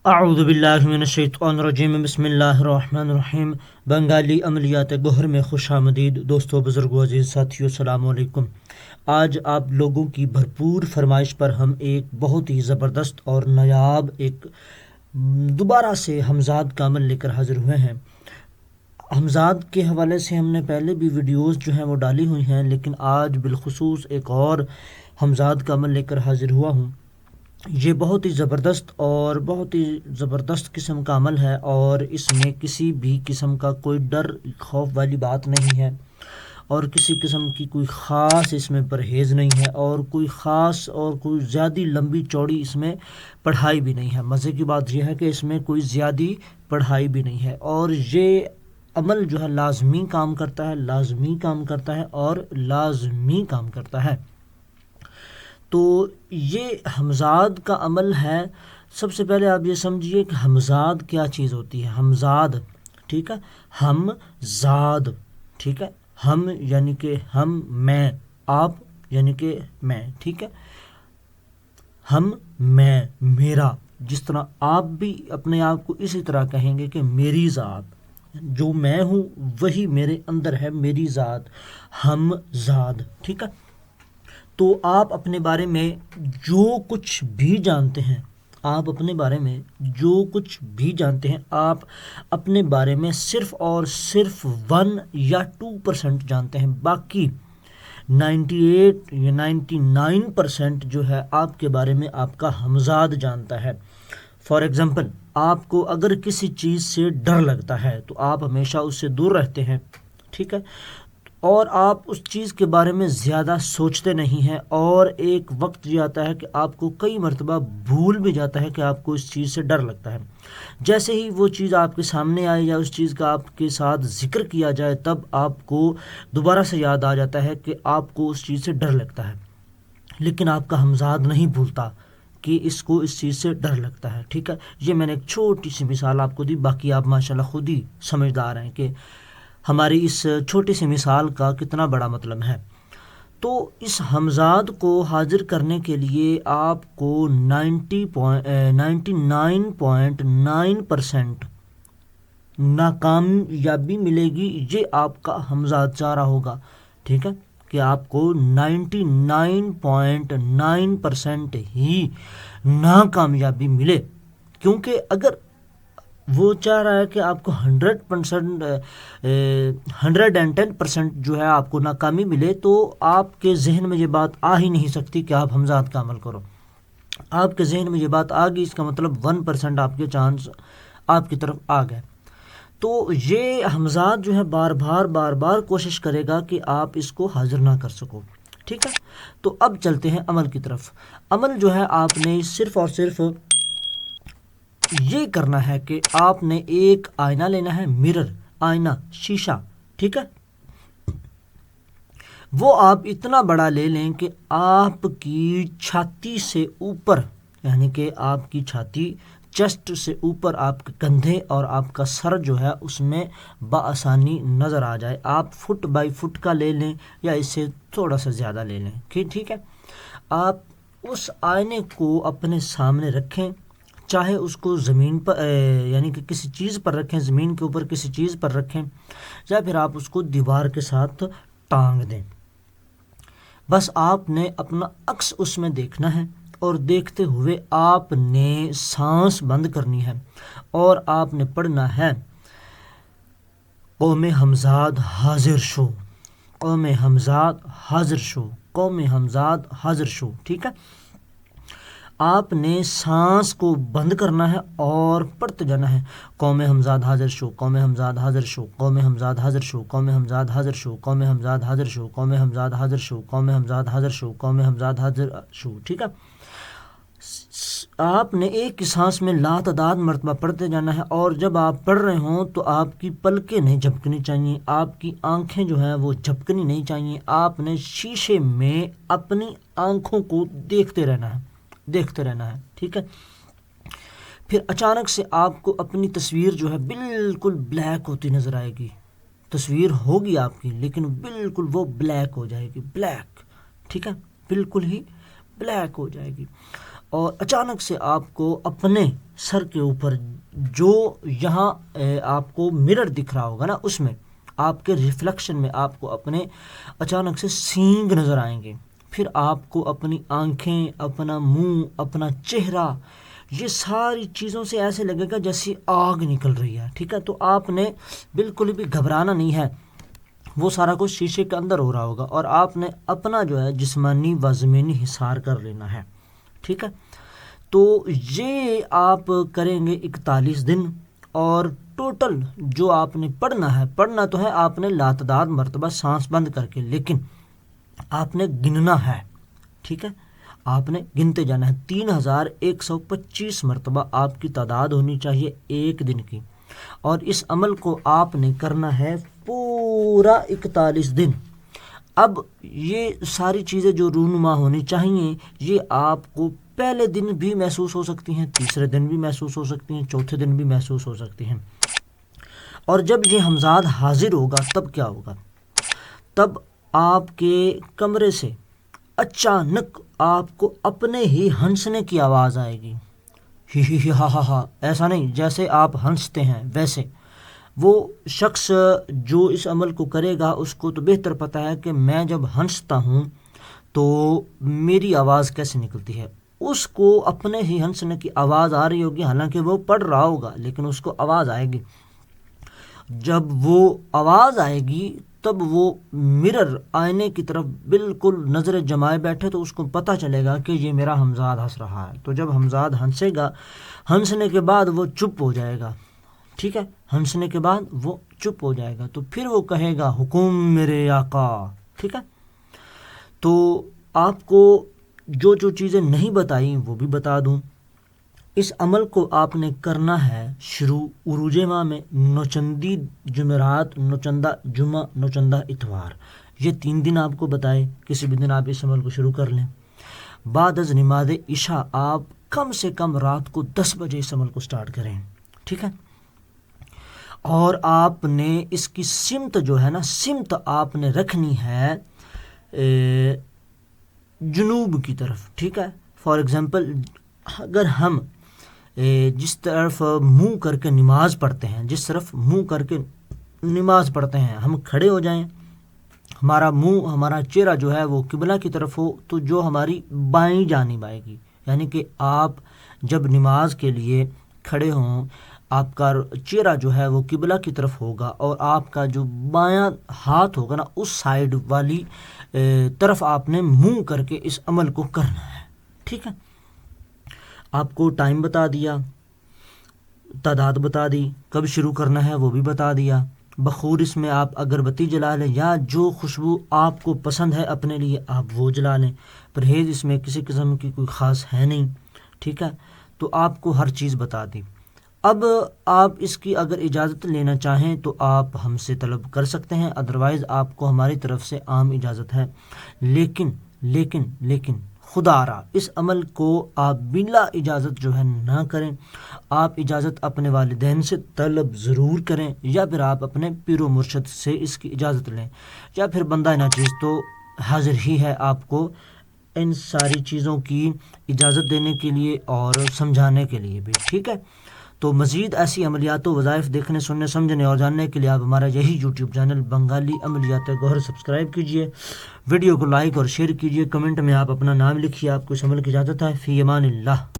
اعوذ باللہ من الشیطان الرجیم، بسم اللہ الرحمن الرحیم۔ بنگالی عملیات گوہر میں خوش آمدید دوستو، بزرگو، عزیز ساتھیو، السلام علیکم۔ آج آپ لوگوں کی بھرپور فرمائش پر ہم ایک بہت ہی زبردست اور نایاب ایک دوبارہ سے ہمزاد کا عمل لے کر حاضر ہوئے ہیں۔ ہمزاد کے حوالے سے ہم نے پہلے بھی ویڈیوز جو ہیں وہ ڈالی ہوئی ہیں، لیکن آج بالخصوص ایک اور ہمزاد کا عمل لے کر حاضر ہوا ہوں۔ یہ بہت ہی زبردست اور بہت ہی زبردست قسم کا عمل ہے، اور اس میں کسی بھی قسم کا کوئی ڈر خوف والی بات نہیں ہے، اور کسی قسم کی کوئی خاص اس میں پرہیز نہیں ہے، اور کوئی خاص اور کوئی زیادہ لمبی چوڑی اس میں پڑھائی بھی نہیں ہے۔ مزے کی بات یہ ہے کہ اس میں کوئی زیادہ پڑھائی بھی نہیں ہے، اور یہ عمل جو ہے لازمی کام کرتا ہے، لازمی کام کرتا ہے اور لازمی کام کرتا ہے۔ تو یہ ہمزاد کا عمل ہے۔ سب سے پہلے آپ یہ سمجھیے کہ ہمزاد کیا چیز ہوتی ہے۔ ہمزاد، ٹھیک ہے، ہم زاد، ٹھیک ہے، ہم یعنی کہ ہم، میں، آپ یعنی کہ میں، ٹھیک ہے، ہم، میں، میرا۔ جس طرح آپ بھی اپنے آپ کو اسی طرح کہیں گے کہ میری ذات، جو میں ہوں وہی میرے اندر ہے، میری ذات، ہم زاد، ٹھیک ہے۔ تو آپ اپنے بارے میں جو کچھ بھی جانتے ہیں، آپ اپنے بارے میں جو کچھ بھی جانتے ہیں، آپ اپنے بارے میں صرف اور صرف 1 یا 2% جانتے ہیں۔ باقی 98 یا 99% جو ہے آپ کے بارے میں آپ کا ہمزاد جانتا ہے۔ فار ایگزامپل، آپ کو اگر کسی چیز سے ڈر لگتا ہے تو آپ ہمیشہ اس سے دور رہتے ہیں، ٹھیک ہے، اور آپ اس چیز کے بارے میں زیادہ سوچتے نہیں ہیں، اور ایک وقت یہ آتا ہے کہ آپ کو کئی مرتبہ بھول بھی جاتا ہے کہ آپ کو اس چیز سے ڈر لگتا ہے۔ جیسے ہی وہ چیز آپ کے سامنے آئے یا اس چیز کا آپ کے ساتھ ذکر کیا جائے، تب آپ کو دوبارہ سے یاد آ جاتا ہے کہ آپ کو اس چیز سے ڈر لگتا ہے، لیکن آپ کا ہمزاد نہیں بھولتا کہ اس کو اس چیز سے ڈر لگتا ہے، ٹھیک ہے۔ یہ میں نے ایک چھوٹی سی مثال آپ کو دی، باقی آپ ماشاءاللہ خود ہی سمجھدار ہیں کہ ہماری اس چھوٹی سی مثال کا کتنا بڑا مطلب ہے۔ تو اس ہمزاد کو حاضر کرنے کے لیے آپ کو 99.9% ناکامیابی ملے گی۔ یہ آپ کا ہمزاد چاہ رہا ہوگا، ٹھیک ہے، کہ آپ کو 99.9% ہی ناکامیابی ملے، کیونکہ اگر وہ چاہ رہا ہے کہ آپ کو 110% جو ہے آپ کو ناکامی ملے، تو آپ کے ذہن میں یہ بات آ ہی نہیں سکتی کہ آپ ہمزاد کا عمل کرو۔ آپ کے ذہن میں یہ بات آ گئی، اس کا مطلب 1% آپ کے چانس آپ کی طرف آ گئے۔ تو یہ ہمزاد جو ہے بار بار کوشش کرے گا کہ آپ اس کو حاضر نہ کر سکو، ٹھیک ہے۔ تو اب چلتے ہیں عمل کی طرف۔ عمل جو ہے آپ نے صرف اور صرف یہ کرنا ہے کہ آپ نے ایک آئینہ لینا ہے، مرر، آئینہ، شیشہ، ٹھیک ہے۔ وہ آپ اتنا بڑا لے لیں کہ آپ کی چھاتی سے اوپر، یعنی کہ آپ کی چھاتی، چیسٹ سے اوپر آپ کے کندھے اور آپ کا سر جو ہے اس میں بآسانی نظر آ جائے۔ آپ فٹ بائی فٹ کا لے لیں یا اس سے تھوڑا سا زیادہ لے لیں، ٹھیک ہے۔ آپ اس آئینے کو اپنے سامنے رکھیں، چاہے اس کو زمین پر یعنی کہ کسی چیز پر رکھیں، زمین کے اوپر کسی چیز پر رکھیں، یا پھر آپ اس کو دیوار کے ساتھ ٹانگ دیں۔ بس آپ نے اپنا عکس اس میں دیکھنا ہے، اور دیکھتے ہوئے آپ نے سانس بند کرنی ہے، اور آپ نے پڑھنا ہے قوم ہمزاد حاضر شو، قوم ہمزاد حاضر شو، قوم ہمزاد حاضر شو، ٹھیک ہے۔ آپ نے سانس کو بند کرنا ہے اور پڑھتے جانا ہے، قوم ہمزاد حاضر شو، قوم حمزاد حاضر شو، قوم حمزاد حاضر شو، قوم حمزاد حاضر شو، قوم حمزاد حاضر شو، قوم حمزاد حاضر شو، قوم حمزاد حاضر شو، قوم حمزاد حاضر شو، ٹھیک ہے۔ آپ نے ایک ہی سانس میں لاتعداد مرتبہ پڑھتے جانا ہے، اور جب آپ پڑھ رہے ہوں تو آپ کی پلکیں نہیں جھپکنی چاہیے، آپ کی آنکھیں جو ہیں وہ جھپکنی نہیں چاہیے۔ آپ نے شیشے میں اپنی آنکھوں کو دیکھتے رہنا ہے، ٹھیک ہے۔ پھر اچانک سے آپ کو اپنی تصویر جو ہے بالکل بلیک ہوتی نظر آئے گی۔ تصویر ہوگی آپ کی، لیکن بالکل وہ بلیک ہو جائے گی، بلیک، ٹھیک ہے، بالکل ہی بلیک ہو جائے گی۔ اور اچانک سے آپ کو اپنے سر کے اوپر جو یہاں آپ کو مرر دکھ رہا ہوگا نا، اس میں آپ کے ریفلیکشن میں آپ کو اپنے اچانک سے سینگ نظر آئیں گے. پھر آپ کو اپنی آنکھیں، اپنا منہ، اپنا چہرہ، یہ ساری چیزوں سے ایسے لگے گا جیسی آگ نکل رہی ہے. ٹھیک ہے، تو آپ نے بالکل بھی گھبرانا نہیں ہے. وہ سارا کچھ شیشے کے اندر ہو رہا ہوگا اور آپ نے اپنا جو ہے جسمانی و ضمنی حصار کر لینا ہے. ٹھیک ہے، تو یہ آپ کریں گے 41 دن. اور ٹوٹل جو آپ نے پڑھنا تو ہے آپ نے لاتعداد مرتبہ سانس بند کر کے، لیکن آپ نے گننا ہے. ٹھیک ہے، آپ نے گنتے جانا ہے. 3125 مرتبہ آپ کی تعداد ہونی چاہیے ایک دن کی. اور اس عمل کو آپ نے کرنا ہے پورا 41 دن. اب یہ ساری چیزیں جو رونما ہونی چاہیے، یہ آپ کو پہلے دن بھی محسوس ہو سکتی ہیں، تیسرے دن بھی محسوس ہو سکتی ہیں، چوتھے دن بھی محسوس ہو سکتی ہیں. اور جب یہ ہمزاد حاضر ہوگا تب کیا ہوگا؟ تب آپ کے کمرے سے اچانک آپ کو اپنے ہی ہنسنے کی آواز آئے گی. ہی ہی ہی ہا ہا ہا، ایسا نہیں جیسے آپ ہنستے ہیں ویسے. وہ شخص جو اس عمل کو کرے گا اس کو تو بہتر پتہ ہے کہ میں جب ہنستا ہوں تو میری آواز کیسے نکلتی ہے. اس کو اپنے ہی ہنسنے کی آواز آ رہی ہوگی، حالانکہ وہ پڑھ رہا ہوگا لیکن اس کو آواز آئے گی. جب وہ آواز آئے گی تب وہ مرر آئینے کی طرف بالکل نظر جمائے بیٹھے تو اس کو پتہ چلے گا کہ یہ میرا ہمزاد ہنس رہا ہے. تو جب ہمزاد ہنسے گا، ہنسنے کے بعد وہ چپ ہو جائے گا. ٹھیک ہے، ہنسنے کے بعد وہ چپ ہو جائے گا تو پھر وہ کہے گا حکم میرے آقا. ٹھیک ہے، تو آپ کو جو چیزیں نہیں بتائیں وہ بھی بتا دوں. اس عمل کو آپ نے کرنا ہے شروع عروج ماہ میں، نوچندی جمعرات، نوچندہ جمعہ، نوچندہ اتوار. یہ 3 دن آپ کو بتائے، کسی بھی دن آپ اس عمل کو شروع کر لیں. بعد از نماز عشاء آپ کم سے کم رات کو 10 بجے اس عمل کو سٹارٹ کریں. ٹھیک ہے، اور آپ نے اس کی سمت جو ہے نا، سمت آپ نے رکھنی ہے جنوب کی طرف. ٹھیک ہے، فار ایگزامپل اگر ہم جس طرف منہ کر کے نماز پڑھتے ہیں، جس طرف منہ کر کے نماز پڑھتے ہیں، ہم کھڑے ہو جائیں، ہمارا منہ، ہمارا چہرہ جو ہے وہ قبلہ کی طرف ہو، تو جو ہماری بائیں جانب آئے گی. یعنی کہ آپ جب نماز کے لیے کھڑے ہوں، آپ کا چہرہ جو ہے وہ قبلہ کی طرف ہوگا اور آپ کا جو بایاں ہاتھ ہوگا نا، اس سائیڈ والی طرف آپ نے منہ کر کے اس عمل کو کرنا ہے. ٹھیک ہے، آپ کو ٹائم بتا دیا، تعداد بتا دی، کب شروع کرنا ہے وہ بھی بتا دیا. بخور اس میں آپ اگربتی جلا لیں یا جو خوشبو آپ کو پسند ہے اپنے لیے آپ وہ جلا لیں. پرہیز اس میں کسی قسم کی کوئی خاص ہے نہیں. ٹھیک ہے، تو آپ کو ہر چیز بتا دی. اب آپ اس کی اگر اجازت لینا چاہیں تو آپ ہم سے طلب کر سکتے ہیں، ادروائز آپ کو ہماری طرف سے عام اجازت ہے. لیکن لیکن لیکن خدا را اس عمل کو آپ بلا اجازت جو ہے نہ کریں. آپ اجازت اپنے والدین سے طلب ضرور کریں، یا پھر آپ اپنے پیر و مرشد سے اس کی اجازت لیں، یا پھر بندہ ناچیز تو حاضر ہی ہے آپ کو ان ساری چیزوں کی اجازت دینے کے لیے اور سمجھانے کے لیے بھی. ٹھیک ہے، تو مزید ایسی عملیات و وظائف دیکھنے، سننے، سمجھنے اور جاننے کے لیے آپ ہمارا یہی یوٹیوب چینل بنگالی عملیات گوہر سبسکرائب کیجئے. ویڈیو کو لائک اور شیئر کیجئے. کمنٹ میں آپ اپنا نام لکھیے. آپ کو اس عمل کی اجازت ہے. فی امان اللہ.